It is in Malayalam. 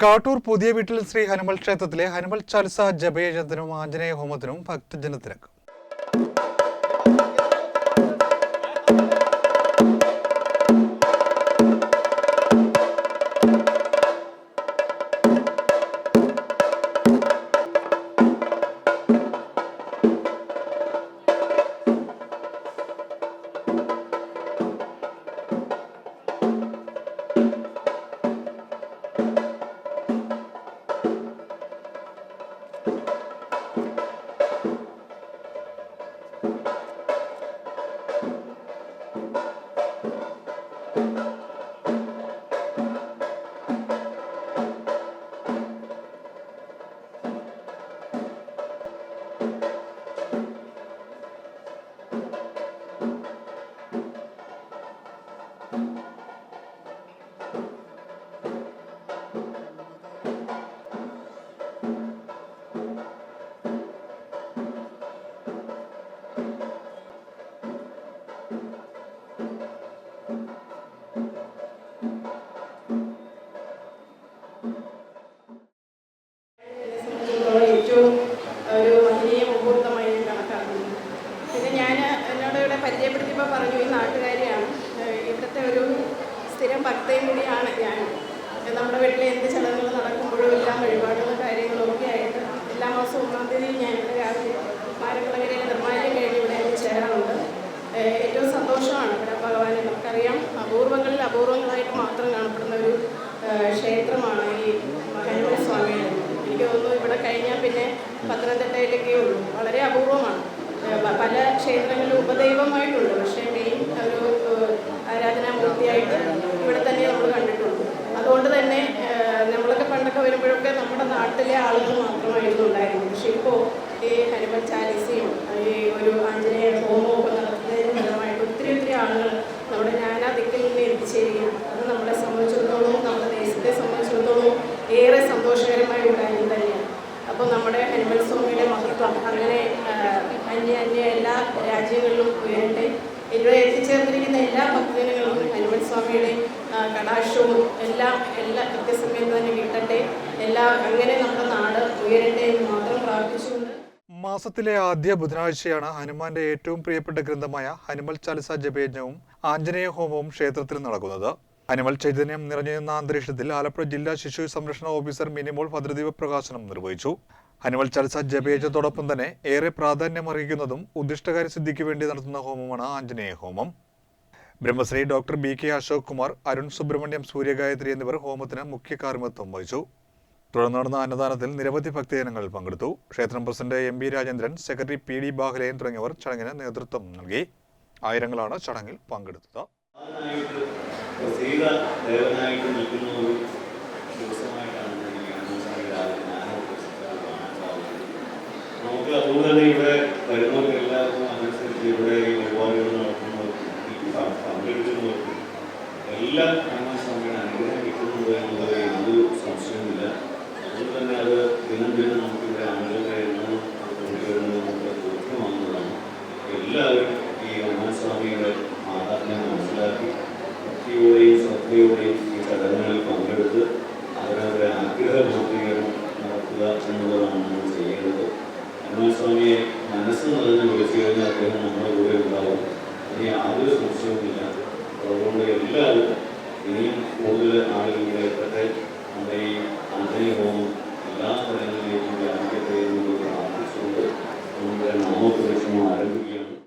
കാട്ടൂർ പുതിയ വീട്ടിൽ ശ്രീ ഹനുമൽ ക്ഷേത്രത്തിലെ ഹനുമൽ ചാലിസ ജപയജ്ഞത്തിനും ആഞ്ജനേയ ഹോമത്തിനും ഭക്തജനത്തിരക്ക്. ഏറ്റവും ഒരു വലിയ മുഹൂർത്തമായി ഞാൻ കണക്കാക്കുന്നു. പിന്നെ ഞാൻ എന്നോട് ഇവിടെ പരിചയപ്പെടുത്തിയപ്പോൾ പറഞ്ഞു ഈ നാട്ടുകാരിയാണ്, ഇവിടുത്തെ ഒരു സ്ഥിരം ഭക്തയും കൂടിയാണ് ഞാൻ. നമ്മുടെ വീട്ടിലെ എന്ത് ചടങ്ങുകൾ നടക്കുമ്പോഴും എല്ലാം വഴിപാടുകളും കാര്യങ്ങളും ഒക്കെ ആയിട്ട് എല്ലാ മാസവും 1-ാം തീയതി ഞാൻ ഇവിടെ രാവിലെ മാരക്കുളങ്ങരയിലെ നിർമ്മാല്യം കഴിഞ്ഞ് ഇവിടെ ചേരാറുണ്ട്. ഏറ്റവും സന്തോഷമാണ് ഇവിടെ ഭഗവാനെ. നമുക്കറിയാം അപൂർവങ്ങളിൽ അപൂർവങ്ങളായിട്ട് മാത്രം കാണപ്പെടുന്ന ഒരു ക്ഷേത്രമാണ് ഈ ഹനുമൽ സ്വാമിയുടെ. എനിക്ക് തോന്നുന്നു ഇവിടെ കഴിഞ്ഞാൽ പിന്നെ പത്തനംതിട്ടയിലൊക്കെ ഉള്ളൂ, വളരെ അപൂർവമാണ്. പല ക്ഷേത്രങ്ങളിലും ഉപദൈവമായിട്ടുണ്ട്, പക്ഷേ മെയിൻ ഒരു ആരാധനാമൂർത്തിയായിട്ട് ഇവിടെ തന്നെ നമ്മൾ കണ്ടിട്ടുണ്ട്. അതുകൊണ്ട് തന്നെ നമ്മളൊക്കെ പണ്ടൊക്കെ വരുമ്പോഴൊക്കെ നമ്മുടെ നാട്ടിലെ ആളുകൾ മാത്രമായിരുന്നു ഉണ്ടായിരുന്നത്. പക്ഷേ ഇപ്പോൾ ഈ ഹനുമൽ ചാലിസയും ഈ ഒരു ആഞ്ജനേയ ഹോമമൊക്കെ നടത്തുന്നതിന് ഫലമായിട്ട് ഒത്തിരി ആളുകൾ നമ്മുടെ നാനാ ദിക്കിൽ നിന്ന് എത്തിച്ചേരുകയാണ്. അത് നമ്മളെ സംബന്ധിച്ചിടത്തോളം, നമ്മുടെ ദേശത്തെ സംബന്ധിച്ചിടത്തോളം ഏറെ സന്തോഷകരമായ ഒരു കാര്യം തന്നെയാണ്. അപ്പോൾ നമ്മുടെ ഹനുമൽ സ്വാമിയുടെ മഹത്വം അങ്ങനെ അന്യ എല്ലാ രാജ്യങ്ങളിലും ഉയരട്ടെ. ഇവിടെ എത്തിച്ചേർന്നിരിക്കുന്ന എല്ലാ ഭക്തജനങ്ങളും ഹനുമൽ സ്വാമിയുടെ കടാക്ഷവും എല്ലാ കൃത്യസമയത്ത് തന്നെ കിട്ടട്ടെ. അങ്ങനെ നമ്മുടെ നാട് ഉയരട്ടെ എന്ന് മാത്രം പ്രാർത്ഥിച്ചുകൊണ്ട്, മാസത്തിലെ ആദ്യ ബുധനാഴ്ചയാണ് ഹനുമാന്റെ ഏറ്റവും പ്രിയപ്പെട്ട ഗ്രന്ഥമായ ഹനുമൽ ചാലിസ ജപയജ്ഞവും ആഞ്ജനേയ ഹോമവും ക്ഷേത്രത്തിൽ നടക്കുന്നത്. ഹനുമൽ ചൈതന്യം നിറഞ്ഞുനിന്ന അന്തരീക്ഷത്തിൽ ആലപ്പുഴ ജില്ലാ ശിശു സംരക്ഷണ ഓഫീസർ മിനിമോൾ ഭദ്രദീപ പ്രകാശനം നിർവഹിച്ചു. ഹനുമൽ ചാലിസ ജപയജ്ഞത്തോടൊപ്പം തന്നെ ഏറെ പ്രാധാന്യമർഹിക്കുന്നതും ഉദ്ദിഷ്ടകാര്യ സിദ്ധിക്ക് വേണ്ടി നടത്തുന്ന ഹോമമാണ് ആഞ്ജനേയ ഹോമം. ബ്രഹ്മശ്രീ ഡോക്ടർ BK അശോക് കുമാർ, അരുൺ സുബ്രഹ്മണ്യം, സൂര്യഗായത്രി എന്നിവർ ഹോമത്തിന് മുഖ്യ കാർമ്മികത്വം വഹിച്ചു. തുടർന്ന് നടന്ന അന്നദാനത്തിൽ നിരവധി ഭക്തജനങ്ങൾ പങ്കെടുത്തു. ക്ഷേത്രം president MB Rajendran, secretary PD Bahuleyan തുടങ്ങിയവർ ചടങ്ങിന് നേതൃത്വം നൽകി. ആയിരങ്ങളാണ് ചടങ്ങിൽ പങ്കെടുത്തത്. നമുക്ക് അതുകൊണ്ട് തന്നെ ഇവിടെ വരുന്നവർക്ക് എല്ലാവർക്കും അനുസരിച്ച് ഇവിടെ ഈ പരിപാടികൾ നടത്തുന്നവർക്കും പങ്കെടുക്കുന്നവർക്കും എല്ലാം ഹനുമാൻ സ്വാമിയുടെ അനുഗ്രഹം കിട്ടുന്നത് എന്നുള്ളത് യാതൊരു സംശയവുമില്ല. അതുകൊണ്ട് തന്നെ അത് ദിനം നമുക്കിവിടെ ആളുകളുടെ എണ്ണം കൊണ്ടുവരുന്നത് നമുക്ക് ബോധ്യമാകുന്നതാണ്. എല്ലാവരും ഈ ഹനുമാൻ സ്വാമിയുടെ ആരാധന മനസ്സിലാക്കി ഭക്തിയോടെയും ശ്രദ്ധയോടെയും ഈ ചടങ്ങുകളിൽ പങ്കെടുത്ത് അവരവരുടെ ആഗ്രഹ പൂർത്തീകരണം നടത്തുക എന്നുള്ളതാണ് നമ്മൾ ചെയ്യേണ്ടത്. ഹനുമാൻ സ്വാമിയെ മനസ്സ് നിറഞ്ഞ് വിളിച്ചു കഴിഞ്ഞാൽ അദ്ദേഹം നമ്മുടെ കൂടെ ഉണ്ടാവും, ഇനി യാതൊരു സംശയവുമില്ല. അതുകൊണ്ട് എല്ലാവരും ഇനിയും കൂടുതൽ ആളുകൾ ഇവിടെ എത്തട്ടെ. നമ്മുടെ ഈ ആഞ്ജനേയ ഹോമം എല്ലാ സ്ഥലങ്ങളിലും